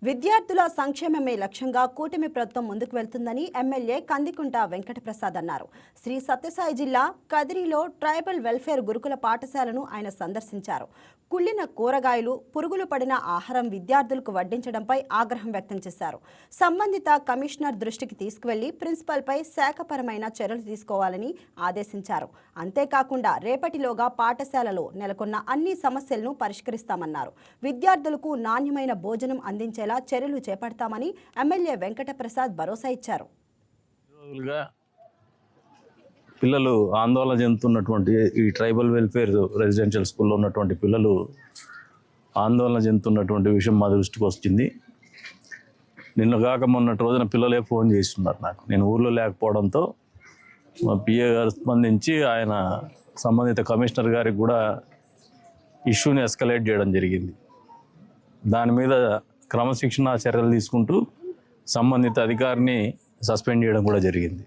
విద్యార్థుల సంక్షేమమే లక్ష్యంగా కూటమి ప్రభుత్వం ముందుకు వెళ్తుందని ఎమ్మెల్యే కందికుంట వెంకటప్రసాద్ అన్నారు. శ్రీ సత్యసాయి జిల్లా కదిరిలో ట్రైబల్ వెల్ఫేర్ గురుకుల పాఠశాలను ఆయన సందర్శించారు. కుళ్ళిన కూరగాయలు, పురుగులు పడిన ఆహారం విద్యార్థులకు వడ్డించడంపై ఆగ్రహం వ్యక్తం చేశారు. సంబంధిత కమిషనర్ దృష్టికి తీసుకువెళ్లి ప్రిన్సిపల్పై శాఖపరమైన చర్యలు తీసుకోవాలని ఆదేశించారు. అంతేకాకుండా రేపటిలోగా పాఠశాలలో నెలకొన్న అన్ని సమస్యలను పరిష్కరిస్తామన్నారు. విద్యార్థులకు నాణ్యమైన భోజనం అందించేలా చర్యలు చేపడతామని ఎమ్మెల్యే వెంకటప్రసాద్ భరోసా ఇచ్చారు. పిల్లలు ఆందోళన చెందుతున్నటువంటి ఈ ట్రైబల్ వెల్ఫేర్ రెసిడెన్షియల్ స్కూల్లో ఉన్నటువంటి పిల్లలు ఆందోళన చెందుతున్నటువంటి విషయం మా దృష్టికి వచ్చింది. నిన్నగాక మొన్నటి రోజున పిల్లలే ఫోన్ చేస్తున్నారు నాకు. నేను ఊర్లో లేకపోవడంతో మా పిఏ గారు స్పందించి ఆయన సంబంధిత కమిషనర్ గారికి కూడా ఇష్యూని ఎస్కలేట్ చేయడం జరిగింది. దాని మీద క్రమశిక్షణ చర్యలు తీసుకుంటూ సంబంధిత అధికారిని సస్పెండ్ చేయడం కూడా జరిగింది.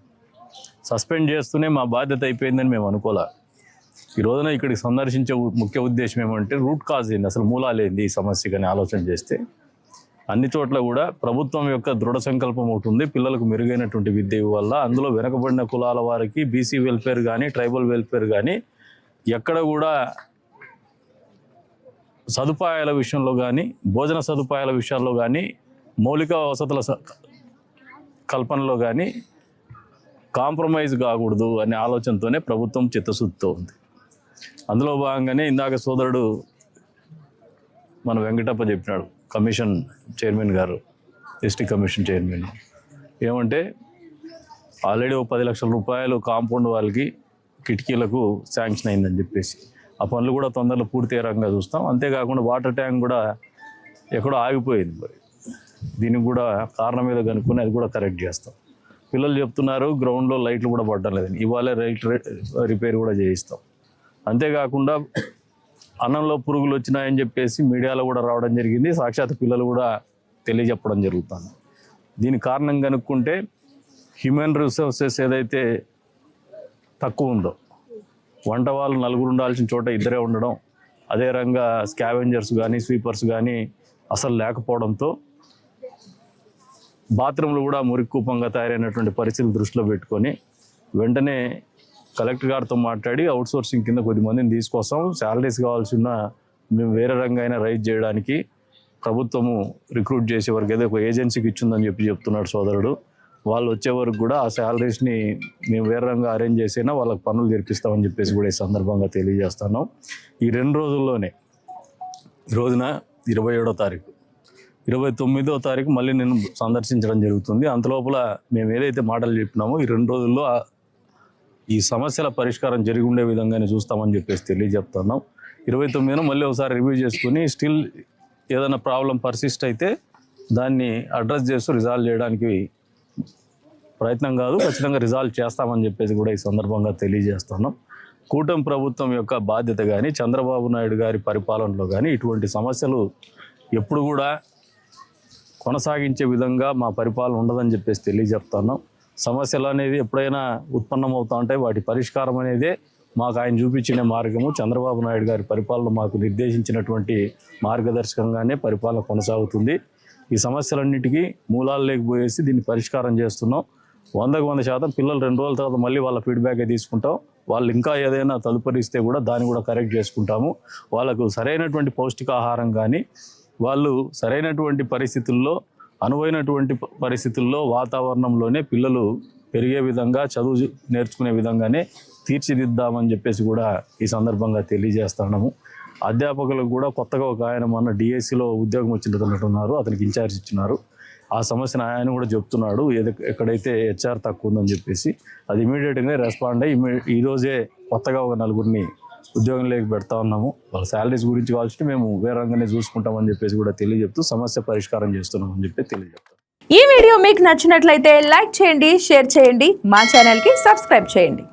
సస్పెండ్ చేస్తూనే మా బాధ్యత అయిపోయిందని మేము అనుకోలే. ఈ రోజున ఇక్కడికి సందర్శించే ముఖ్య ఉద్దేశం ఏమంటే రూట్ కాజ్ ఏంది, అసలు మూలాలు ఏంది ఈ సమస్యకి అని ఆలోచన చేస్తే అన్ని చోట్ల కూడా ప్రభుత్వం యొక్క దృఢ సంకల్పం ఉంటుంది. పిల్లలకు మెరుగైనటువంటి విద్య వల్ల అందులో వెనకబడిన కులాల వారికి బీసీ వెల్ఫేర్ కానీ ట్రైబల్ వెల్ఫేర్ కానీ ఎక్కడ కూడా సదుపాయాల విషయంలో కానీ భోజన సదుపాయాల విషయాల్లో కానీ మౌలిక వసతుల కల్పనలో కానీ కాంప్రమైజ్ కాకూడదు అనే ఆలోచనతోనే ప్రభుత్వం చిత్తశుద్ధితో ఉంది. అందులో భాగంగానే ఇందాక సోదరుడు మన వెంకటప్ప చెప్పినాడు, కమిషన్ చైర్మన్ గారు, ఎస్టీ కమిషన్ చైర్మన్, ఏమంటే ఆల్రెడీ 10 లక్షల రూపాయలు కాంపౌండ్ వాళ్ళకి కిటికీలకు శాంక్షన్ అయిందని చెప్పేసి ఆ పనులు కూడా తొందరలో పూర్తి అయ్యేరంగా చూస్తాం. అంతేకాకుండా వాటర్ ట్యాంక్ కూడా ఎక్కడో ఆగిపోయింది. మరి దీనికి కూడా కారణం మీద కనుక్కొని అది కూడా కరెక్ట్ చేస్తాం. పిల్లలు చెప్తున్నారు గ్రౌండ్లో లైట్లు కూడా పడడం లేదని, ఇవాళ లైట్ రిపేర్ కూడా చేయిస్తాం. అంతేకాకుండా అన్నంలో పురుగులు వచ్చినాయని చెప్పేసి మీడియాలో కూడా రావడం జరిగింది. సాక్షాత్ పిల్లలు కూడా తెలియజెప్పడం జరుగుతుంది. దీని కారణం కనుక్కుంటే హ్యూమన్ రిసోర్సెస్ ఏదైతే తక్కువ ఉందో, వంట వాళ్ళు 4 ఉండాల్సిన చోట 2 ఉండడం, అదే రంగా స్కావెంజర్స్ కానీ స్వీపర్స్ కానీ అసలు లేకపోవడంతో బాత్రూంలు కూడా మురికూపంగా తయారైనటువంటి పరిస్థితులు దృష్టిలో పెట్టుకొని వెంటనే కలెక్టర్ గారితో మాట్లాడి అవుట్సోర్సింగ్ కింద కొద్దిమందిని తీసుకొస్తాం, శాలరీస్ కావాల్సిన మేము వేరే రంగా అయినా రైజ్ చేయడానికి ప్రభుత్వము రిక్రూట్ చేసే వరకు ఏదో ఒక ఏజెన్సీకి ఇచ్చిందని చెప్తున్నాడు సోదరుడు. వాళ్ళు వచ్చే వరకు కూడా ఆ శాలరీస్ని మేము వేరే రంగా అరేంజ్ చేసైనా వాళ్ళకి పనులు తెరిపిస్తామని చెప్పేసి కూడా ఈ సందర్భంగా తెలియజేస్తున్నాం. ఈ 2 రోజుల్లోనే ఈ రోజున 27వ తారీఖు 29వ తారీఖు మళ్ళీ నేను సందర్శించడం జరుగుతుంది. అంతలోపల మేము ఏదైతే మాటలు చెప్పినామో ఈ 2 రోజుల్లో ఈ సమస్యల పరిష్కారం జరిగి ఉండే విధంగానే చూస్తామని చెప్పేసి తెలియజెప్తున్నాం. 29న మళ్ళీ ఒకసారి రివ్యూ చేసుకుని స్టిల్ ఏదైనా ప్రాబ్లం పర్సిస్ట్ అయితే దాన్ని అడ్రస్ చేస్తూ రిజాల్వ్ చేయడానికి ప్రయత్నం కాదు, ఖచ్చితంగా రిజాల్వ్ చేస్తామని చెప్పేసి కూడా ఈ సందర్భంగా తెలియజేస్తున్నాం. కూటమి ప్రభుత్వం యొక్క బాధ్యత కానీ చంద్రబాబు నాయుడు గారి పరిపాలనలో కానీ ఇటువంటి సమస్యలు ఎప్పుడు కూడా కొనసాగించే విధంగా మా పరిపాలన ఉండదని చెప్పేసి తెలియజెప్తున్నాం. సమస్యలు అనేది ఎప్పుడైనా ఉత్పన్నమవుతూ ఉంటాయి, వాటి పరిష్కారం అనేదే మాకు ఆయన చూపించిన మార్గము. చంద్రబాబు నాయుడు గారి పరిపాలన మాకు నిర్దేశించినటువంటి మార్గదర్శకంగానే పరిపాలన కొనసాగుతుంది. ఈ సమస్యలన్నిటికీ మూలాలు లేకపోయేసి దీన్ని పరిష్కారం చేస్తున్నాం. 100% పిల్లలు 2 రోజుల తర్వాత మళ్ళీ వాళ్ళ ఫీడ్బ్యాకే తీసుకుంటాం. వాళ్ళు ఇంకా ఏదైనా తదుపరి ఇస్తే కూడా దాన్ని కూడా కరెక్ట్ చేసుకుంటాము. వాళ్ళకు సరైనటువంటి పౌష్టికాహారం కానీ వాళ్ళు సరైనటువంటి పరిస్థితుల్లో అనువైనటువంటి పరిస్థితుల్లో వాతావరణంలోనే పిల్లలు పెరిగే విధంగా చదువు నేర్చుకునే విధంగానే తీర్చిదిద్దామని చెప్పేసి కూడా ఈ సందర్భంగా తెలియజేస్తున్నాము. అధ్యాపకులకు కూడా కొత్తగా ఒక ఆయన మన డిఎస్సిలో ఉద్యోగం వచ్చినట్టున్నారు, అతనికి ఇన్ఛార్జ్ ఇచ్చినారు. ఆ సమస్యను ఆయన కూడా చెప్తున్నాడు, ఎక్కడైతే హెచ్ఆర్ తక్కువ ఉందని చెప్పేసి అది ఇమీడియట్గానే రెస్పాండ్ అయ్యి ఈరోజే కొత్తగా ఒక 4గురిని ఉద్యోగం లేక పెడతా ఉన్నాము. వాళ్ళ శాలరీస్ గురించి కావాల్సి మేము వేరే రంగానే చూసుకుంటామని చెప్పేసి కూడా తెలియజెప్తూ సమస్య పరిష్కారం చేస్తున్నామని చెప్పి తెలియజెప్తాం. ఈ వీడియో మీకు నచ్చినట్లయితే లైక్ చేయండి, షేర్ చేయండి, మా ఛానల్కి సబ్స్క్రైబ్ చేయండి.